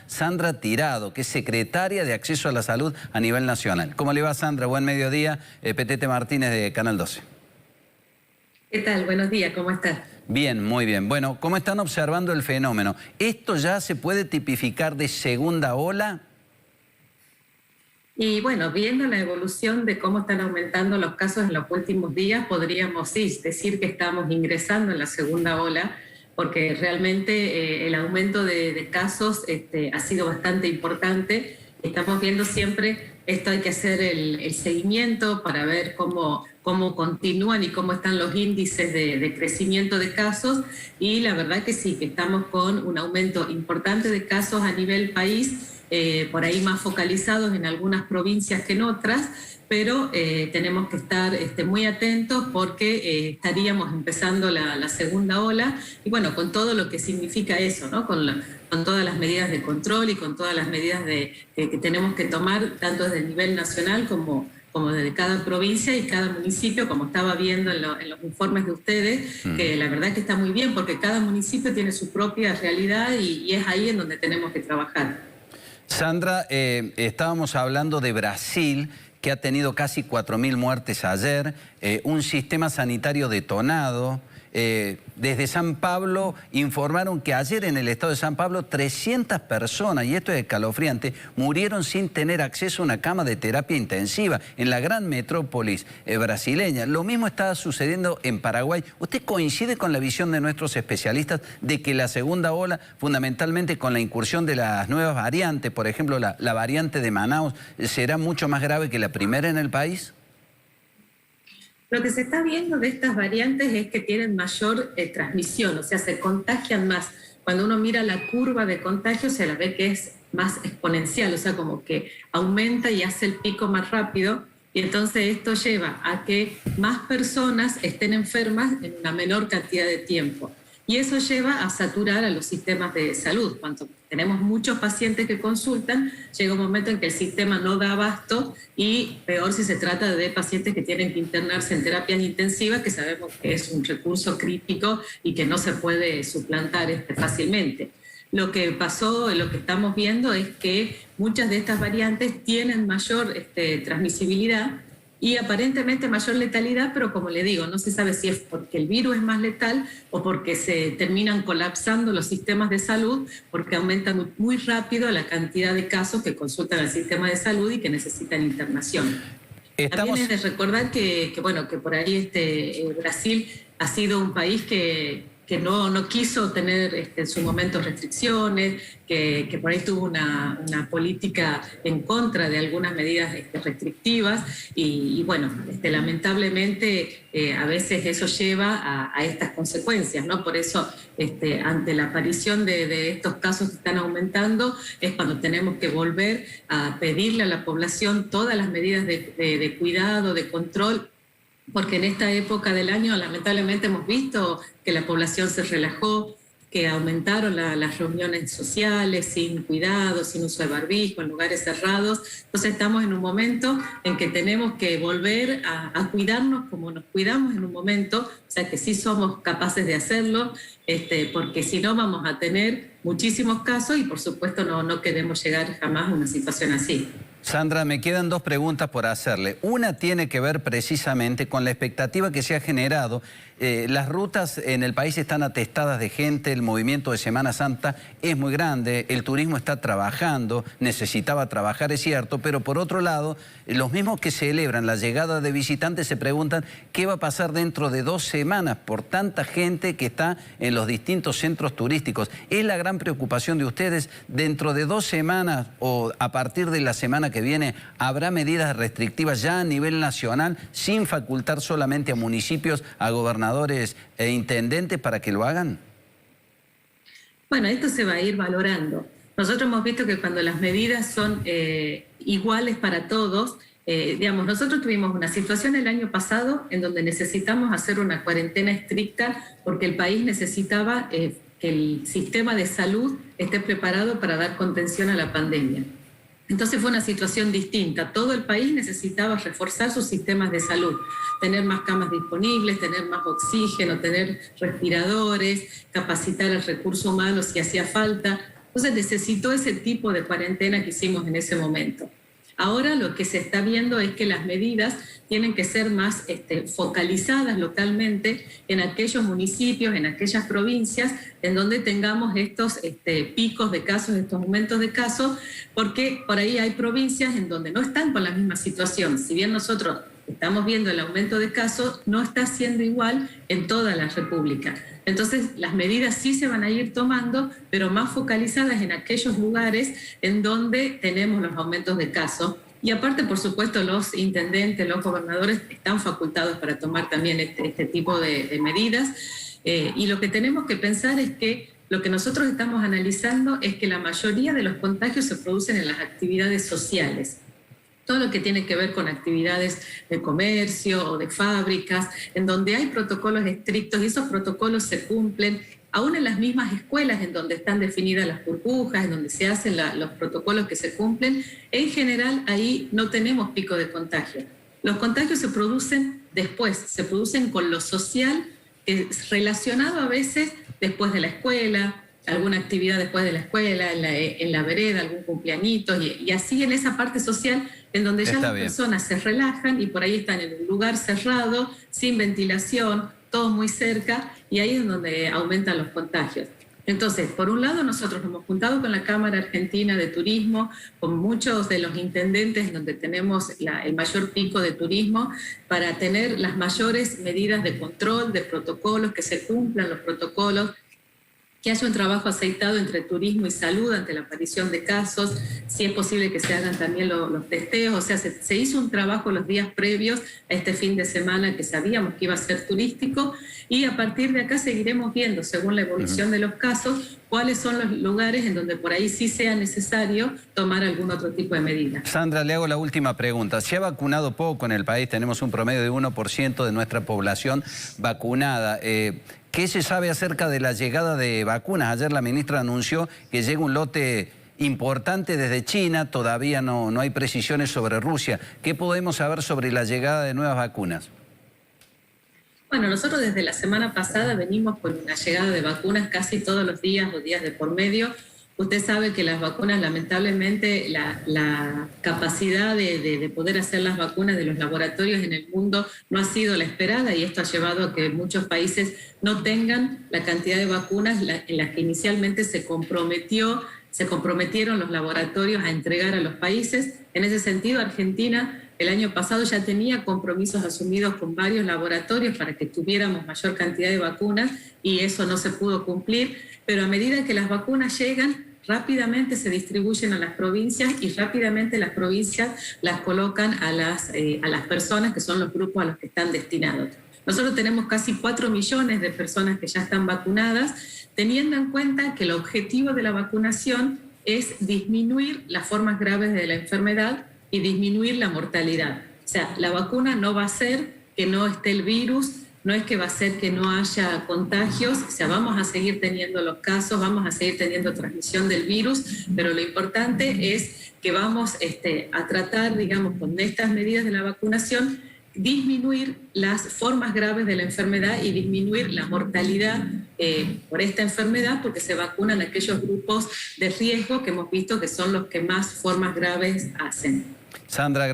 Sandra Tirado, que es secretaria de Acceso a la Salud a nivel nacional. ¿Cómo le va, Sandra? Buen mediodía. Petete Martínez de Canal 12. ¿Qué tal? Buenos días, ¿cómo estás? Bien, muy bien. Bueno, ¿cómo están observando el fenómeno? ¿Esto ya se puede tipificar de segunda ola? Y bueno, viendo la evolución de cómo están aumentando los casos en los últimos días, podríamos sí decir que estamos ingresando en la segunda ola, porque realmente el aumento de casos ha sido bastante importante. Estamos viendo siempre, esto hay que hacer el seguimiento para ver cómo continúan y cómo están los índices de crecimiento de casos, y la verdad que sí, que estamos con un aumento importante de casos a nivel país, por ahí más focalizados en algunas provincias que en otras, pero tenemos que estar muy atentos porque estaríamos empezando la segunda ola, y bueno, con todo lo que significa eso, ¿no? Con todas las medidas de control y con todas las medidas que tenemos que tomar, tanto desde el nivel nacional como desde cada provincia y cada municipio, como estaba viendo en los informes de ustedes, que la verdad que está muy bien, porque cada municipio tiene su propia realidad y es ahí en donde tenemos que trabajar. Sandra, estábamos hablando de Brasil, que ha tenido casi 4.000 muertes ayer, un sistema sanitario detonado. Desde San Pablo informaron que ayer en el estado de San Pablo 300 personas, y esto es escalofriante, murieron sin tener acceso a una cama de terapia intensiva en la gran metrópolis brasileña. Lo mismo está sucediendo en Paraguay. ¿Usted coincide con la visión de nuestros especialistas de que la segunda ola, fundamentalmente con la incursión de las nuevas variantes, por ejemplo la variante de Manaus, será mucho más grave que la primera en el país? Lo que se está viendo de estas variantes es que tienen mayor transmisión, o sea, se contagian más. Cuando uno mira la curva de contagio, se la ve que es más exponencial, o sea, como que aumenta y hace el pico más rápido, y entonces esto lleva a que más personas estén enfermas en una menor cantidad de tiempo. Y eso lleva a saturar a los sistemas de salud. Cuando tenemos muchos pacientes que consultan, llega un momento en que el sistema no da abasto, y peor si se trata de pacientes que tienen que internarse en terapias intensivas, que sabemos que es un recurso crítico y que no se puede suplantar fácilmente. Lo que pasó, lo que estamos viendo es que muchas de estas variantes tienen mayor transmisibilidad y aparentemente mayor letalidad, pero como le digo, no se sabe si es porque el virus es más letal o porque se terminan colapsando los sistemas de salud, porque aumentan muy rápido la cantidad de casos que consultan al sistema de salud y que necesitan internación. También es de recordar que por ahí Brasil ha sido un país que no quiso tener en su momento restricciones, que por ahí tuvo una política en contra de algunas medidas restrictivas, y bueno, lamentablemente a veces eso lleva a estas consecuencias, ¿no? Por eso, ante la aparición de estos casos que están aumentando, es cuando tenemos que volver a pedirle a la población todas las medidas de cuidado, de control, porque en esta época del año lamentablemente hemos visto que la población se relajó, que aumentaron las reuniones sociales sin cuidado, sin uso de barbijo, en lugares cerrados. Entonces estamos en un momento en que tenemos que volver a cuidarnos como nos cuidamos en un momento, o sea que sí somos capaces de hacerlo, porque si no vamos a tener muchísimos casos y por supuesto no queremos llegar jamás a una situación así. Sandra, me quedan dos preguntas por hacerle. Una tiene que ver precisamente con la expectativa que se ha generado. Las rutas en el país están atestadas de gente, el movimiento de Semana Santa es muy grande, el turismo está trabajando, necesitaba trabajar, es cierto, pero por otro lado, los mismos que celebran la llegada de visitantes se preguntan qué va a pasar dentro de 2 semanas por tanta gente que está en los distintos centros turísticos. ¿Es la gran preocupación de ustedes? Dentro de 2 semanas o a partir de la semana que viene, ¿habrá medidas restrictivas ya a nivel nacional sin facultar solamente a municipios, a gobernadores e intendentes para que lo hagan? Bueno, esto se va a ir valorando. Nosotros hemos visto que cuando las medidas son iguales para todos, nosotros tuvimos una situación el año pasado en donde necesitamos hacer una cuarentena estricta porque el país necesitaba que el sistema de salud esté preparado para dar contención a la pandemia. Entonces fue una situación distinta. Todo el país necesitaba reforzar sus sistemas de salud, tener más camas disponibles, tener más oxígeno, tener respiradores, capacitar al recurso humano si hacía falta. Entonces necesitó ese tipo de cuarentena que hicimos en ese momento. Ahora lo que se está viendo es que las medidas tienen que ser más focalizadas localmente en aquellos municipios, en aquellas provincias en donde tengamos estos picos de casos, estos aumentos de casos, porque por ahí hay provincias en donde no están con la misma situación. Si bien nosotros estamos viendo el aumento de casos, no está siendo igual en toda la República. Entonces, las medidas sí se van a ir tomando, pero más focalizadas en aquellos lugares en donde tenemos los aumentos de casos. Y aparte, por supuesto, los intendentes, los gobernadores están facultados para tomar también este tipo de medidas. Y lo que tenemos que pensar es que lo que nosotros estamos analizando es que la mayoría de los contagios se producen en las actividades sociales. Todo lo que tiene que ver con actividades de comercio o de fábricas, en donde hay protocolos estrictos y esos protocolos se cumplen, aún en las mismas escuelas en donde están definidas las burbujas, en donde se hacen los protocolos que se cumplen, en general ahí no tenemos pico de contagio. Los contagios se producen después, se producen con lo social, relacionado a veces después de la escuela, alguna actividad después de la escuela, en la vereda, algún cumpleañito, y así en esa parte social en donde ya las personas se relajan y por ahí están en un lugar cerrado, sin ventilación, todo muy cerca, y ahí es donde aumentan los contagios. Entonces, por un lado, nosotros nos hemos juntado con la Cámara Argentina de Turismo, con muchos de los intendentes donde tenemos el mayor pico de turismo, para tener las mayores medidas de control, de protocolos, que se cumplan los protocolos, que haya un trabajo aceitado entre turismo y salud ante la aparición de casos, si es posible que se hagan también los testeos, o sea, se hizo un trabajo los días previos a este fin de semana que sabíamos que iba a ser turístico, y a partir de acá seguiremos viendo, según la evolución de los casos, cuáles son los lugares en donde por ahí sí sea necesario tomar algún otro tipo de medida. Sandra, le hago la última pregunta. Se ha vacunado poco en el país, tenemos un promedio de 1% de nuestra población vacunada. ¿Qué se sabe acerca de la llegada de vacunas? Ayer la ministra anunció que llega un lote importante desde China, todavía no hay precisiones sobre Rusia. ¿Qué podemos saber sobre la llegada de nuevas vacunas? Bueno, nosotros desde la semana pasada venimos con una llegada de vacunas casi todos los días o días de por medio. Usted sabe que las vacunas, lamentablemente, la capacidad de poder hacer las vacunas de los laboratorios en el mundo no ha sido la esperada, y esto ha llevado a que muchos países no tengan la cantidad de vacunas en las que inicialmente se comprometieron los laboratorios a entregar a los países. En ese sentido, Argentina el año pasado ya tenía compromisos asumidos con varios laboratorios para que tuviéramos mayor cantidad de vacunas, y eso no se pudo cumplir, pero a medida que las vacunas llegan, rápidamente se distribuyen a las provincias y rápidamente las provincias las colocan a las personas que son los grupos a los que están destinados. Nosotros tenemos casi 4 millones de personas que ya están vacunadas, teniendo en cuenta que el objetivo de la vacunación es disminuir las formas graves de la enfermedad y disminuir la mortalidad. O sea, la vacuna no va a hacer que no esté el virus, no es que va a ser que no haya contagios, o sea, vamos a seguir teniendo los casos, vamos a seguir teniendo transmisión del virus, pero lo importante es que vamos a tratar, digamos, con estas medidas de la vacunación, disminuir las formas graves de la enfermedad y disminuir la mortalidad por esta enfermedad, porque se vacunan aquellos grupos de riesgo que hemos visto que son los que más formas graves hacen. Sandra.